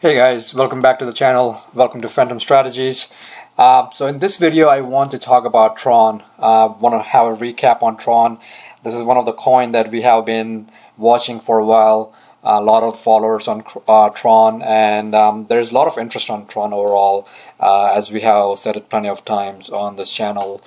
Hey guys, welcome back to the channel. Welcome to Phantom Strategies. So in this video I want to talk about Tron. Want to have a recap on Tron. This is one of the coin that we have been watching for a while. A lot of followers on Tron, and there's a lot of interest on Tron overall, as we have said it plenty of times on this channel.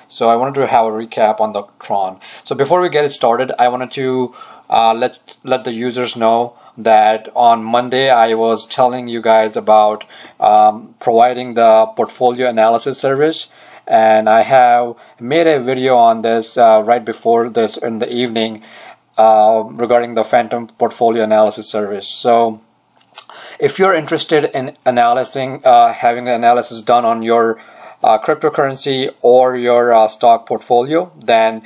So I wanted to have a recap on the Tron. So before we get it started, I wanted to let the users know that on Monday I was telling you guys about providing the portfolio analysis service, and I have made a video on this right before this in the evening regarding the Phantom portfolio analysis service. So if you're interested in analyzing, having an analysis done on your cryptocurrency or your stock portfolio, then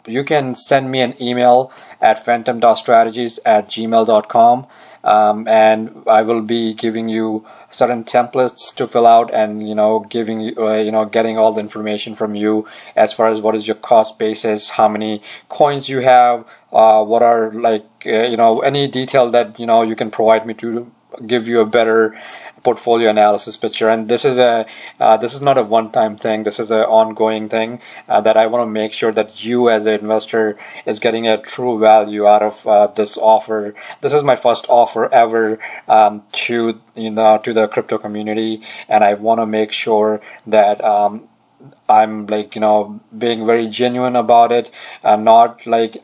you can send me an email at phantom.strategies@gmail.com, and I will be giving you certain templates to fill out, and giving you getting all the information from you as far as what is your cost basis, how many coins you have, what are any detail that you can provide me to give you a better portfolio analysis picture. And this is not a one-time thing. This is an ongoing thing that I want to make sure that you as an investor is getting a true value out of this offer. This is my first offer ever to the crypto community, and I want to make sure that I'm being very genuine about it, and not like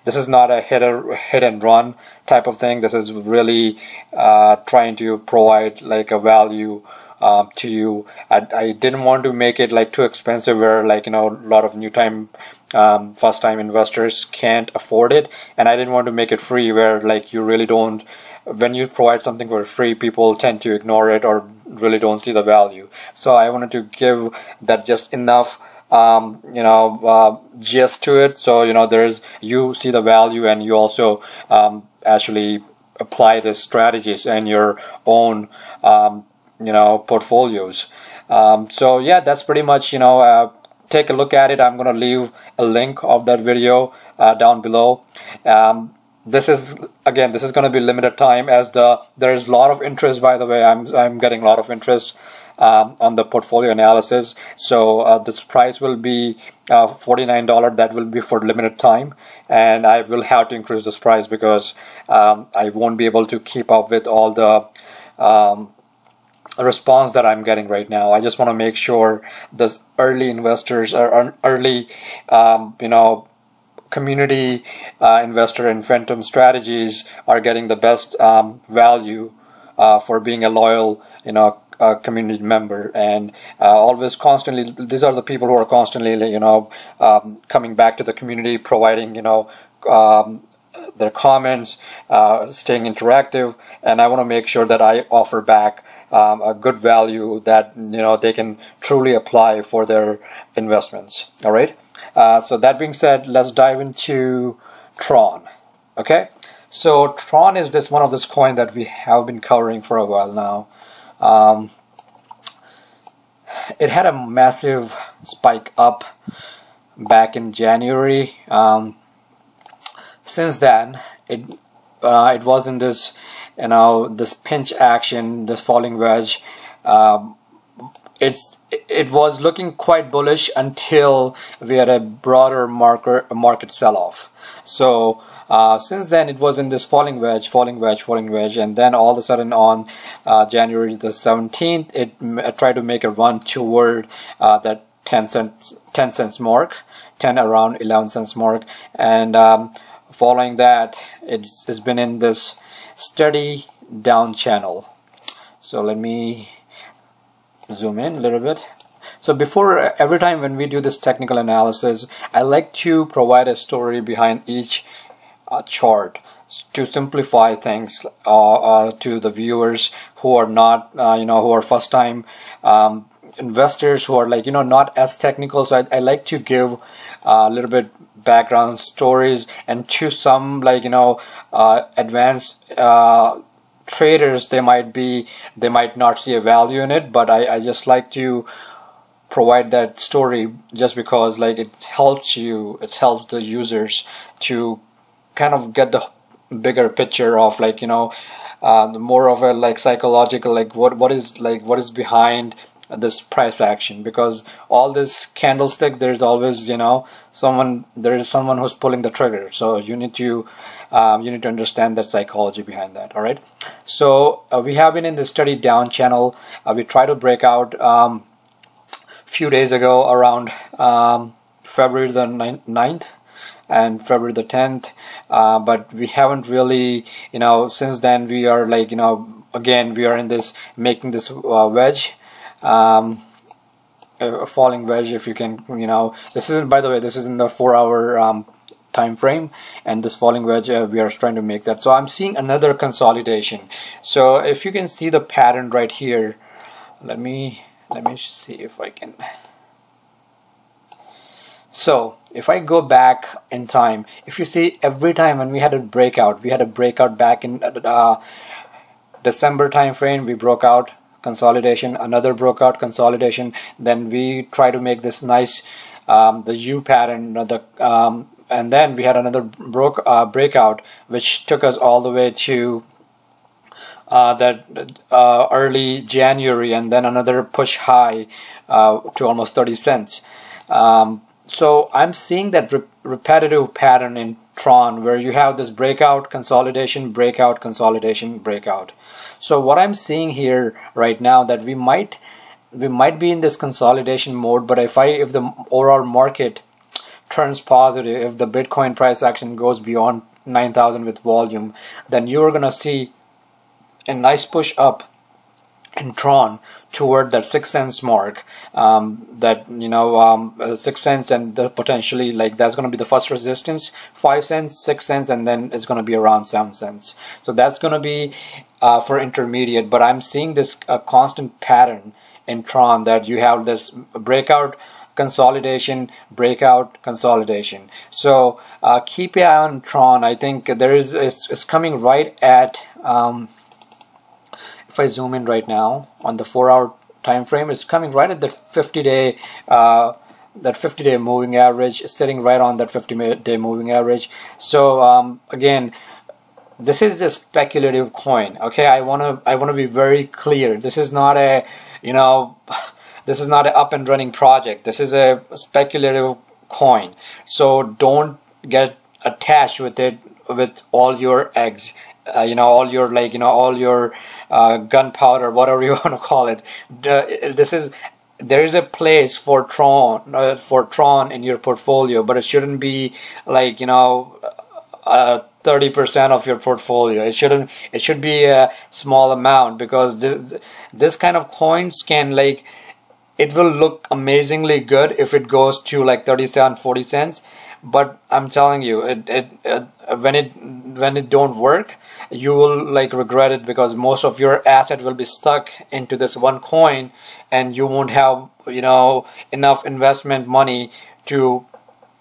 this is not a hit and run type of thing. This is really trying to provide a value to you. I didn't want to make it too expensive where a lot of new time first time investors can't afford it, and I didn't want to make it free where you really don't. When you provide something for free, people tend to ignore it or really don't see the value. So I wanted to give that just enough gist to it, so you see the value, and you also actually apply the strategies in your own portfolios. So yeah, that's pretty much take a look at it. I'm gonna leave a link of that video down below. This is going to be limited time, as there is a lot of interest. By the way, I'm getting a lot of interest on the portfolio analysis. So this price will be $49. That will be for limited time, and I will have to increase this price because I won't be able to keep up with all the response that I'm getting right now. I just want to make sure this early investors or early community investor in Phantom Strategies are getting the best value for being a loyal community member, and always constantly, these are the people who are constantly coming back to the community, providing their comments, staying interactive, and I want to make sure that I offer back a good value that they can truly apply for their investments. All right. So that being said, let's dive into Tron. Okay, so Tron is one of this coin that we have been covering for a while now. It had a massive spike up back in January. Since then, it was in this this pinch action, this falling wedge. It was looking quite bullish until we had a broader market sell-off. So since then it was in this falling wedge, and then all of a sudden on January the 17th, it tried to make a run toward that 10 cents mark, around 11 cents mark, and following that, it's been in this steady down channel. So let me zoom in a little bit. So every time when we do this technical analysis, I like to provide a story behind each chart to simplify things to the viewers who are not who are first time investors, who are not as technical. So I like to give a little bit background stories, and to some advanced traders, they might not see a value in it, but I just like to provide that story just because it helps the users to kind of get the bigger picture of like, you know, more of a like psychological, like what is behind this price action, because all this candlestick, there's always, you know, there is someone who's pulling the trigger. So you need to understand that psychology behind that. All right, so we have been in the study down channel. We try to break out few days ago around February the 9th and February the 10th, but we haven't really, you know, since then we are like, you know, again we are in this making this wedge, a falling wedge, if you can, you know, this is, by the way, this is in the 4-hour time frame, and this falling wedge, we are trying to make that. So I'm seeing another consolidation. So if you can see the pattern right here, let me see if I can. So if I go back in time, if you see, every time when we had a breakout back in December time frame, we broke out, consolidation, another breakout, consolidation, then we try to make this nice the U pattern, and then we had another breakout, which took us all the way to early January, and then another push high to almost 30 cents. So I'm seeing that repetitive pattern in Tron, where you have this breakout, consolidation, breakout, consolidation, breakout. So what I'm seeing here right now, that we might be in this consolidation mode, but if the overall market turns positive, if the Bitcoin price action goes beyond 9,000 with volume, then you're gonna see a nice push up in Tron toward that 6 cents mark, that, you know, 6 cents, and potentially like that's going to be the first resistance, 5 cents, 6 cents, and then it's going to be around 7 cents. So that's going to be for intermediate. But I'm seeing this constant pattern in Tron, that you have this breakout, consolidation, breakout, consolidation. So keep your eye on Tron. I think it's coming right at if I zoom in right now on the 4-hour time frame, it's coming right at the 50-day that 50-day moving average, sitting right on that 50-day moving average. So again, this is a speculative coin. Okay, I wanna be very clear. This is not a, you know, this is not an up and running project. This is a speculative coin. So don't get attached with it with all your eggs. You know, all your, like, you know, all your gunpowder, whatever you want to call it. There is a place for Tron in your portfolio, but it shouldn't be like, you know, 30% of your portfolio. It should be a small amount, because this kind of coins can, like, it will look amazingly good if it goes to like 37, 40 cents. But I'm telling you, when it don't work, you will like regret it, because most of your asset will be stuck into this one coin, and you won't have, you know, enough investment money to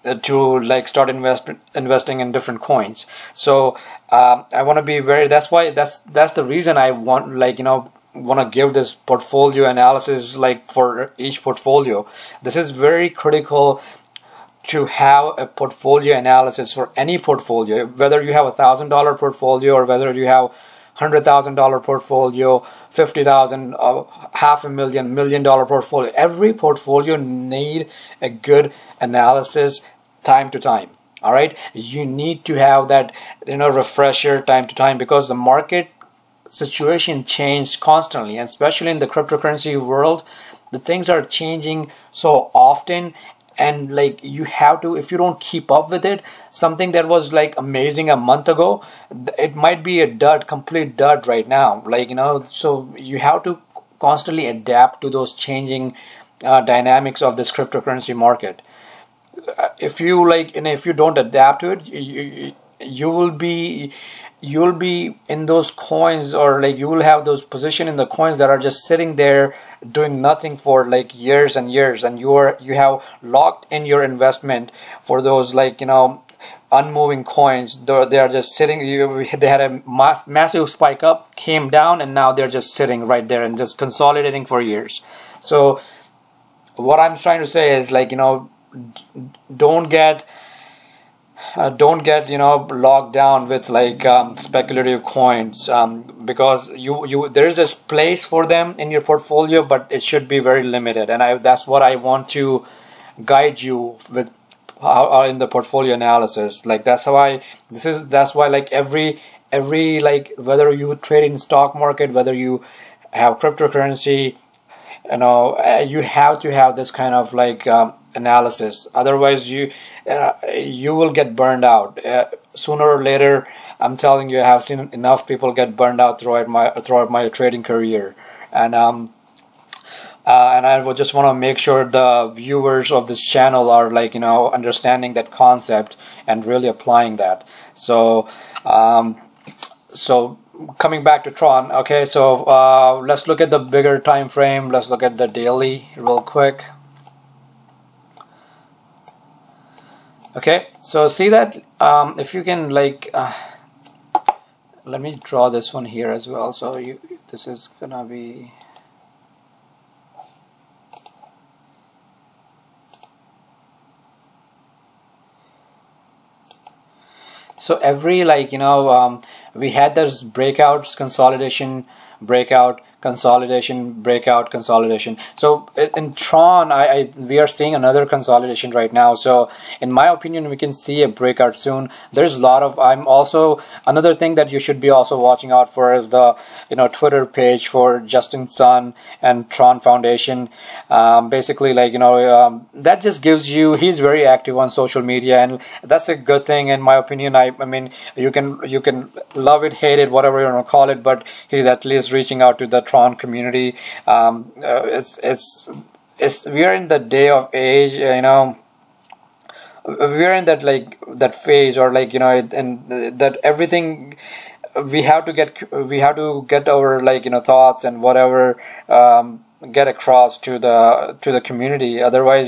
like start investing in different coins. So I want to be very, that's the reason I want, like, you know, want to give this portfolio analysis, like for each portfolio. This is very critical to have a portfolio analysis for any portfolio, whether you have $1,000 portfolio or whether you have $100,000 portfolio, 50,000, $500,000, $1 million portfolio. Every portfolio need a good analysis time to time. All right, you need to have that, you know, refresher time to time, because the market situation changes constantly, and especially in the cryptocurrency world, the things are changing so often. And like, you have to, if you don't keep up with it, something that was like amazing a month ago, it might be a dud, complete dud right now. Like, you know, so you have to constantly adapt to those changing dynamics of this cryptocurrency market. If you like, and if you don't adapt to it, you'll be in those coins, or like you will have those position in the coins that are just sitting there doing nothing for like years and years, and you have locked in your investment for those, like, you know, unmoving coins. They are just sitting. They had a massive spike up, came down, and now they're just sitting right there and just consolidating for years. So what I'm trying to say is, like, you know, don't get don't get logged down with like speculative coins, because you there is a place for them in your portfolio, but it should be very limited, and that's what I want to guide you with in the portfolio analysis. Like that's why like every like whether you trade in stock market, whether you have cryptocurrency, you have to have this kind of like analysis. Otherwise you will get burned out sooner or later. I'm telling you, I have seen enough people get burned out throughout my trading career, and I would just want to make sure the viewers of this channel are like understanding that concept and really applying that. So so coming back to Tron, okay, so let's look at the bigger time frame. Let's look at the daily real quick. Okay, so see that if you can like let me draw this one here as well. So this is gonna be so every like we had those breakouts, consolidation, breakout, consolidation, breakout, consolidation. So in Tron, we are seeing another consolidation right now. So in my opinion, we can see a breakout soon. There's a lot of, I'm also, another thing that you should be also watching out for is the Twitter page for Justin Sun and Tron Foundation. Basically like that just gives you, he's very active on social media, and that's a good thing in my opinion. I mean you can love it, hate it, whatever you want to call it, but he's at least reaching out to the Tron community. It's we are in the day of age, we are in that like that phase, or like and that everything we have to get our like thoughts and whatever get across to the community. Otherwise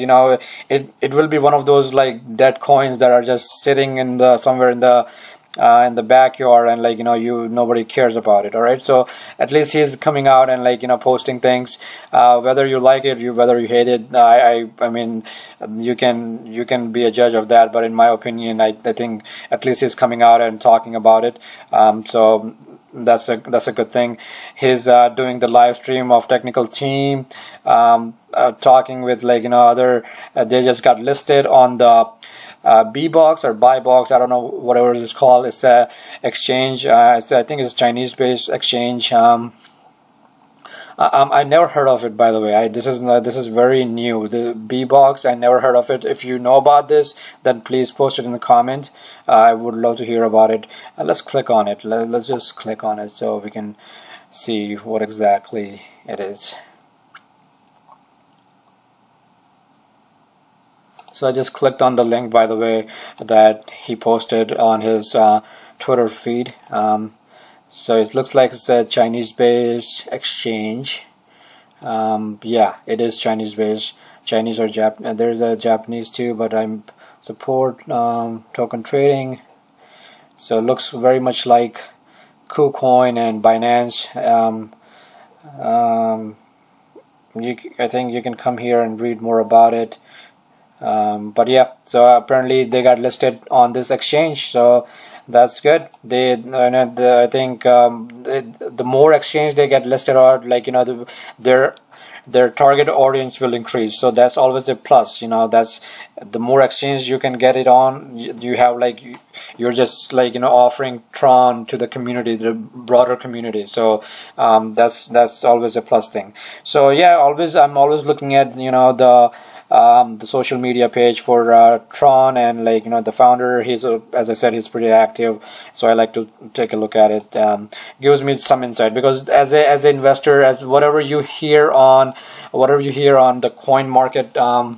it will be one of those like dead coins that are just sitting in the somewhere in the backyard, and like nobody cares about it. All right, so at least he's coming out and like posting things, whether you like it, whether you hate it. I mean you can be a judge of that, but in my opinion I think at least he's coming out and talking about it. So that's a good thing. He's doing the live stream of technical team, talking with like other they just got listed on the B box or buy box, I don't know, whatever it's called. It's a exchange. I think it's Chinese based exchange. I never heard of it, by the way. This is very new. The B box, I never heard of it. If you know about this, then please post it in the comment. I would love to hear about it. Let's click on it. Let's just click on it so we can see what exactly it is. So I just clicked on the link, by the way, that he posted on his Twitter feed. So it looks like it's a Chinese-based exchange. Yeah, it is Chinese-based. Chinese or Japanese. There's a Japanese too, but I'm support token trading. So it looks very much like KuCoin and Binance. I think you can come here and read more about it. But yeah, so apparently they got listed on this exchange, so that's good. I think the more exchange they get listed on, like their target audience will increase. So that's always a plus. That's the more exchange you can get it on. You have like you're just like offering Tron to the community, the broader community. So that's always a plus thing. So yeah, I'm always looking at the social media page for Tron, and like the founder, as I said, he's pretty active, so I like to take a look at it. Gives me some insight, because as an investor, as whatever you hear on the coin market, the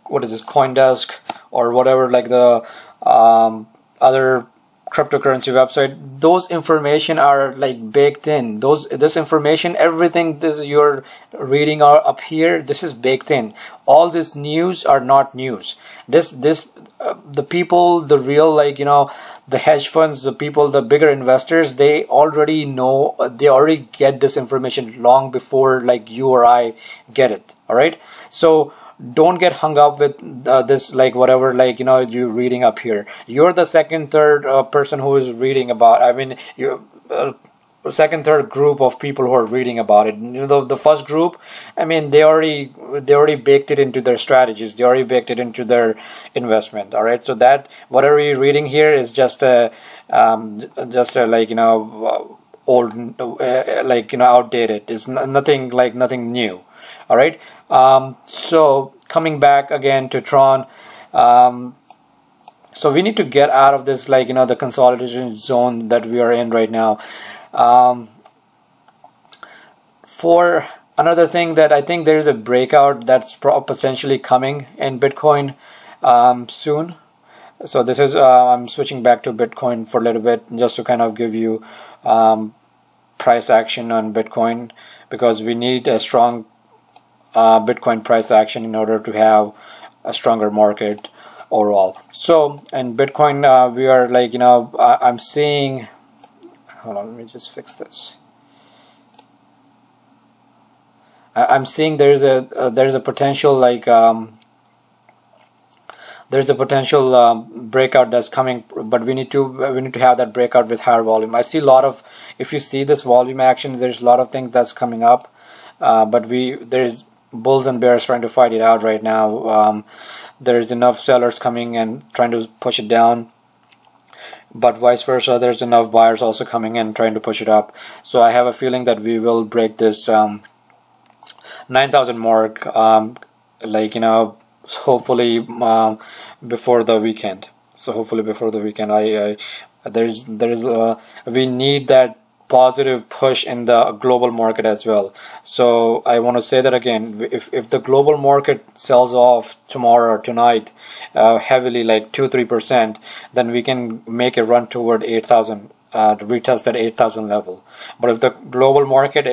what is this, CoinDesk or whatever, like the other cryptocurrency website, those information are like baked in. This information, everything this you're reading up here, this is baked in. All this news are not news. The people, the real the hedge funds, the people, the bigger investors, they already know, they already get this information long before like you or I get it. All right, so don't get hung up with this, like whatever, like, you know, you're reading up here. You're the second, third person who is reading about, I mean, you second, third group of people who are reading about it. You know, the first group, I mean, they already baked it into their strategies. They already baked it into their investment. All right, so that whatever you're reading here is just a like, you know, old, like, you know, outdated. It's nothing, like nothing new. All right. So coming back again to Tron. So we need to get out of this, like, you know, the consolidation zone that we are in right now. For another thing, that I think there is a breakout that's potentially coming in Bitcoin soon. So this is I'm switching back to Bitcoin for a little bit, just to kind of give you price action on Bitcoin, because we need a strong Bitcoin price action in order to have a stronger market overall. So in Bitcoin, we are, like, you know, I'm seeing, hold on, let me just fix this. I'm seeing there's a potential, like, there's a potential breakout that's coming, but we need to have that breakout with higher volume. I see a lot of, if you see this volume action, there's a lot of things that's coming up, but there's bulls and bears trying to fight it out right now. There's enough sellers coming and trying to push it down, but vice versa, there's enough buyers also coming in trying to push it up. So I have a feeling that we will break this 9,000 mark, like, you know, hopefully before the weekend. So hopefully before the weekend, we need that positive push in the global market as well. So I want to say that again, if the global market sells off tomorrow or tonight heavily, like 2-3%, then we can make a run toward 8,000, to retest that 8,000 level. But if the global market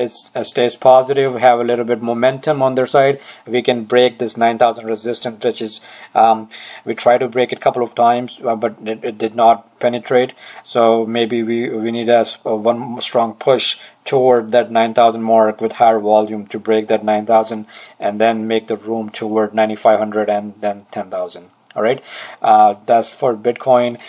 stays positive, have a little bit momentum on their side, we can break this 9,000 resistance, which is we tried to break it a couple of times, but it did not penetrate. So maybe we need one strong push toward that 9,000 mark with higher volume to break that 9,000, and then make the room toward 9,500 and then 10,000. All right, that's for Bitcoin.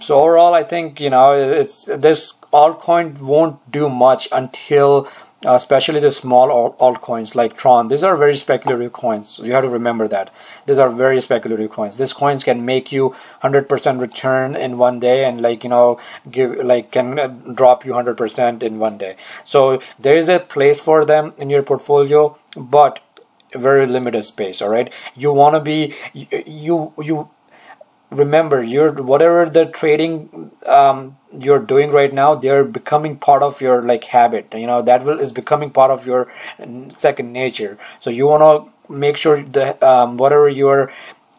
So overall, I think, you know, this altcoin won't do much until, especially the small altcoins like Tron. These are very speculative coins. You have to remember that these are very speculative coins. These coins can make you 100% return in one day, and, like, you know, can drop you 100% in one day. So there is a place for them in your portfolio, but very limited space. All right, you want to be, you remember, whatever the trading you're doing right now, they're becoming part of your, like, habit. You know, that is becoming part of your second nature. So you want to make sure that whatever you're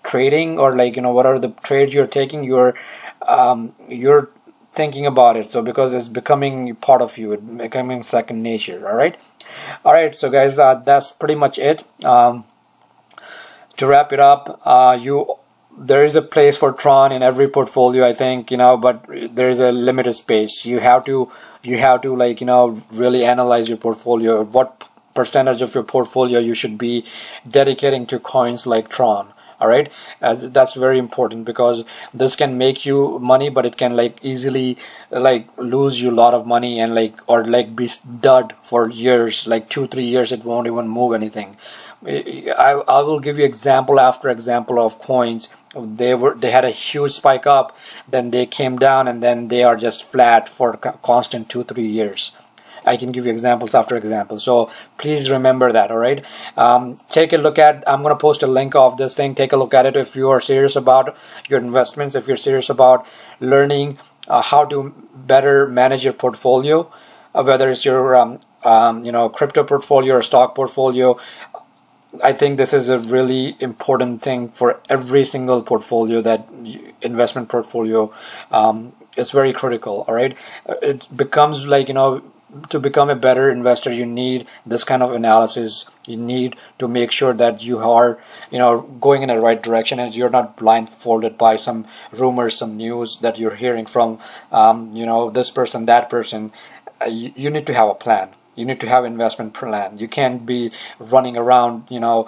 trading, or, like, you know, whatever the trades you're taking, you're thinking about it. So because it's becoming part of you, it's becoming second nature. All right, so guys, that's pretty much it. To wrap it up, there is a place for Tron in every portfolio, I think, you know, but there is a limited space. You have to like, you know, really analyze your portfolio. What percentage of your portfolio you should be dedicating to coins like Tron. All right, that's very important, because this can make you money, but it can, like, easily, like, lose you a lot of money, and, like, or, like, be dud for years, like 2-3 years. It won't even move anything. I will give you example after example of coins. They had a huge spike up, then they came down, and then they are just flat for constant 2-3 years. I can give you examples after examples. So please remember that. All right, take a look at, I'm going to post a link of this thing. Take a look at it if you are serious about your investments, if you're serious about learning how to better manage your portfolio, whether it's your you know, crypto portfolio or stock portfolio. I think this is a really important thing for every single portfolio, that investment portfolio. It's very critical. All right, it becomes, like, you know, to become a better investor, you need this kind of analysis. You need to make sure that you are, you know, going in the right direction, and you're not blindfolded by some rumors, some news that you're hearing from, you know, this person, that person. You need to have a plan. You need to have an investment plan. You can't be running around, you know,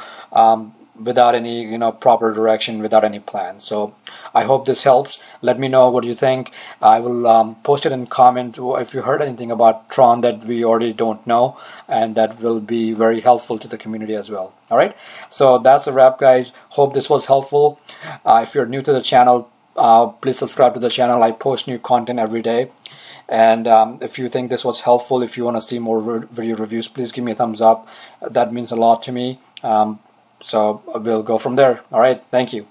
without any proper direction, without any plan. So I hope this helps. Let me know what you think. I will post it in comment if you heard anything about Tron that we already don't know, and that will be very helpful to the community as well. All right, so that's a wrap, guys. Hope this was helpful. If you're new to the channel, please subscribe to the channel. I post new content every day. And if you think this was helpful, if you want to see more video reviews, please give me a thumbs up. That means a lot to me. So we'll go from there. All right, thank you.